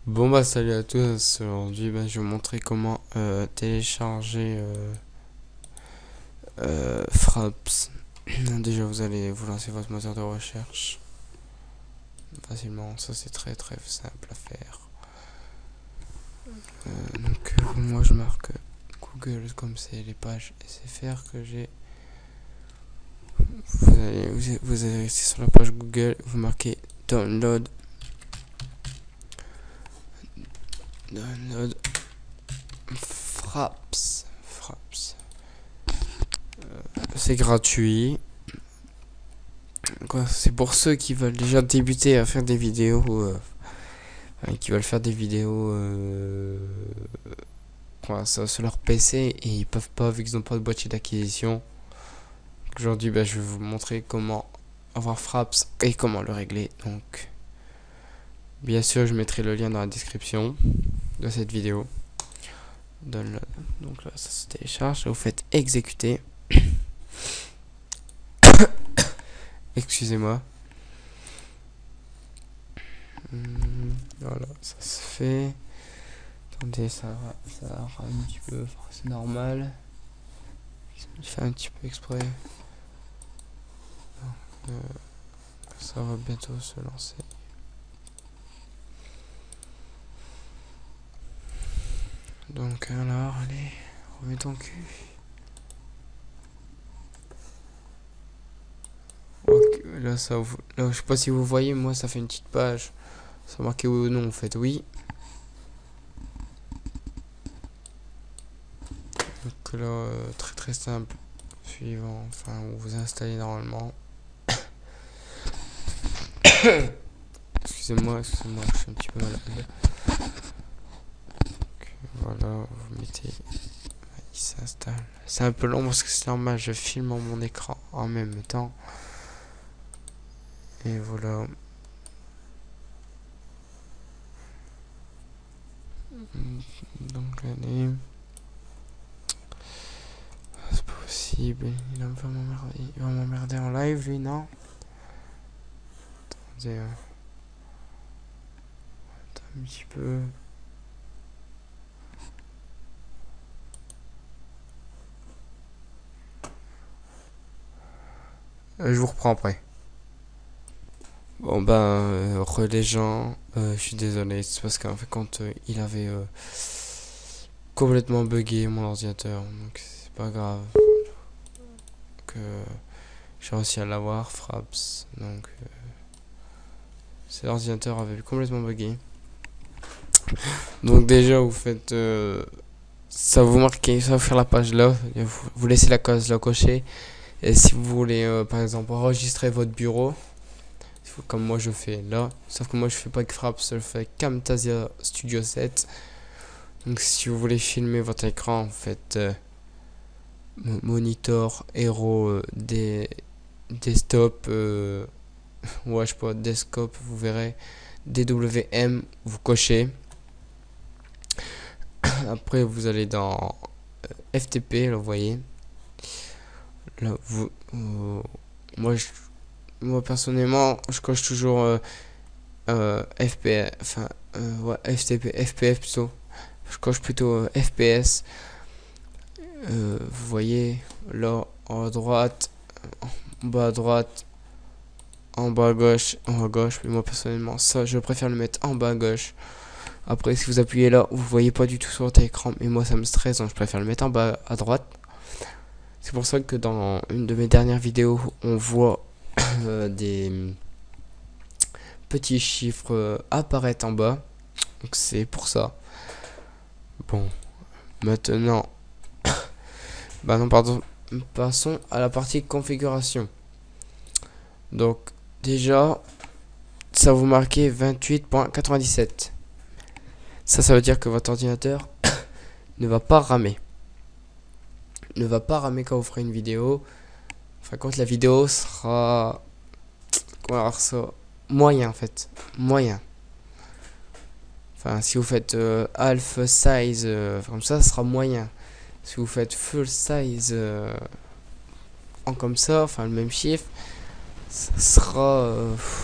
Bon bah salut à tous, aujourd'hui bah, je vais vous montrer comment télécharger Fraps. Déjà vous allez vous lancer votre moteur de recherche facilement, ça c'est très très simple à faire. Moi je marque Google comme c'est les pages SFR que j'ai. Vous allez rester sur la page Google, vous marquez download Fraps. C'est gratuit. Quoi, c'est pour ceux qui veulent déjà débuter à faire des vidéos, qui veulent faire des vidéos sur leur PC et ils peuvent pas vu qu'ils n'ont pas de boîtier d'acquisition. Aujourd'hui, bah, je vais vous montrer comment avoir Fraps et comment le régler. Donc, bien sûr, je mettrai le lien dans la description de cette vidéo. Donc là, ça se télécharge. Vous faites exécuter. Excusez-moi. Voilà, ça se fait. Attendez, ça va un petit peu, c'est normal. Je fais un petit peu exprès. Ça va bientôt se lancer. Donc alors, allez, remets ton cul. Ok, là, là, je sais pas si vous voyez, moi ça fait une petite page. Ça marqué oui ou non, vous faites oui. Donc là, très très simple. Suivant, enfin, vous installez normalement. Excusez-moi, je suis un petit peu malade. Donc, voilà, vous mettez. Il s'installe. C'est un peu long parce que c'est normal, je filme mon écran en même temps. Et voilà. Donc allez. C'est pas possible. Il va m'emmerder en live lui, non? Attendez. Attends un petit peu. Je vous reprends après. Bon ben, les gens, je suis désolé, c'est parce qu'en fait quand il avait complètement bugué mon ordinateur, donc c'est pas grave. Que j'ai réussi à l'avoir, Fraps, donc l'ordinateur avait complètement bugué. Donc déjà vous faites, ça vous marquez, ça va faire la page là, vous laissez la case là cochée, et si vous voulez par exemple enregistrer votre bureau, comme moi je fais là, sauf que moi je fais pas que Fraps, je le fais Camtasia Studio 7. Donc si vous voulez filmer votre écran, vous faites monitor, hero, desktop, ouais je sais pas, desktop, vous verrez, DWM, vous cochez. Après vous allez dans FTP, là vous voyez. Là moi personnellement, je coche toujours FPS, enfin ouais, FTP, FPF plutôt. Je coche plutôt FPS. Vous voyez là en haut à droite, en bas à droite, en bas à gauche, en haut à gauche. Mais moi personnellement, ça je préfère le mettre en bas à gauche. Après, si vous appuyez là, vous voyez pas du tout sur votre écran. Mais moi ça me stresse, donc je préfère le mettre en bas à droite. C'est pour ça que dans une de mes dernières vidéos, on voit des petits chiffres apparaître en bas. Donc c'est pour ça. Bon, maintenant, bah non, pardon, passons à la partie configuration. Donc, déjà, ça vous marquez 28.97. Ça veut dire que votre ordinateur ne va pas ramer. Ne va pas ramer quand vous ferez une vidéo. Enfin, quand la vidéo sera, comment alors ça, moyen en fait, moyen. Enfin, si vous faites half size comme ça sera moyen. Si vous faites full size en comme ça, enfin le même chiffre, ça sera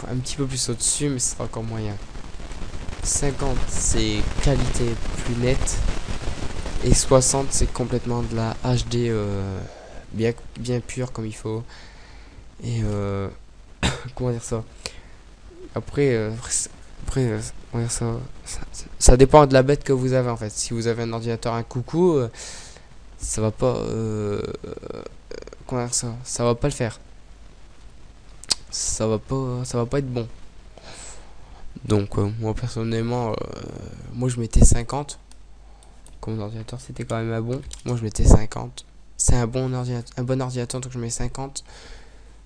un petit peu plus au-dessus, mais ce sera encore moyen. 50 c'est qualité plus nette. Et 60 c'est complètement de la HD bien pure comme il faut. Et comment dire ça? Après, comment dire ça, ça dépend de la bête que vous avez en fait. Si vous avez un ordinateur un coucou, ça va pas comment dire ça, ça va pas le faire. Ça va pas être bon. Donc moi personnellement, moi je mettais 50. Comme ordinateur c'était quand même un bon. Moi je mettais 50. C'est un bon ordinateur donc je mets 50.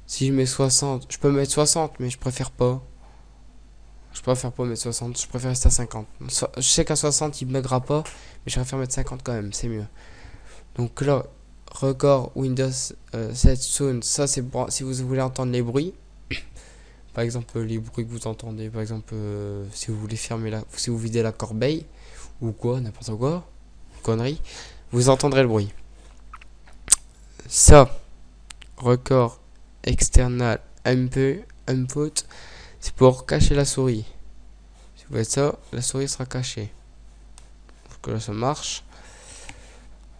Si je mets 60, je peux mettre 60 mais je préfère pas. Je préfère pas mettre 60, je préfère rester à 50. Je sais qu'à 60 il buggera pas, mais je préfère mettre 50 quand même, c'est mieux. Donc là, record Windows 7 Sound, ça c'est pour si vous voulez entendre les bruits. Par exemple, les bruits que vous entendez, par exemple, si vous voulez si vous videz la corbeille, ou quoi, n'importe quoi, connerie, vous entendrez le bruit. Ça, record external input, c'est pour cacher la souris. Si vous faites ça, la souris sera cachée. Donc là, ça marche.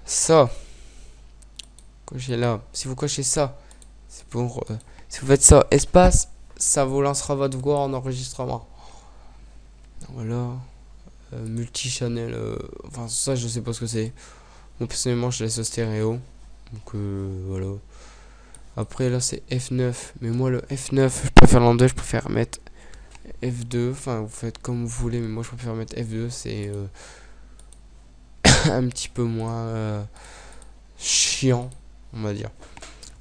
Ça, cochez là. Si vous cochez ça, c'est pour. Si vous faites ça, espace, ça vous lancera votre voix en enregistrement. Voilà. Multi-channel. Enfin, ça, je sais pas ce que c'est. Moi, personnellement, je laisse au stéréo. Donc, voilà. Après, là, c'est F9. Mais moi, le F9, je préfère l'en2, je préfère mettre F2. Enfin, vous faites comme vous voulez, mais moi, je préfère mettre F2. C'est un petit peu moins chiant, on va dire.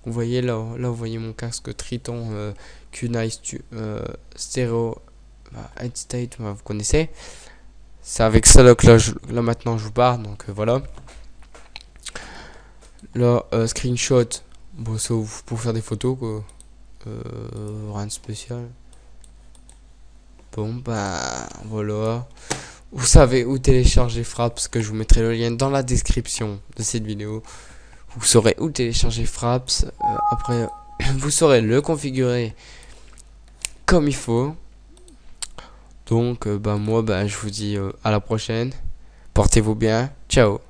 Vous voyez là, vous voyez mon casque Triton Q-Nice Stereo Head State, vous connaissez. C'est avec ça là que là maintenant je vous parle, donc voilà. Là, screenshot, bon ça pour faire des photos quoi. Rien de spécial. Bon bah voilà. Vous savez où télécharger Fraps, que je vous mettrai le lien dans la description de cette vidéo. Vous saurez où télécharger Fraps. Après, vous saurez le configurer comme il faut. Donc, bah moi, bah je vous dis à la prochaine. Portez-vous bien. Ciao.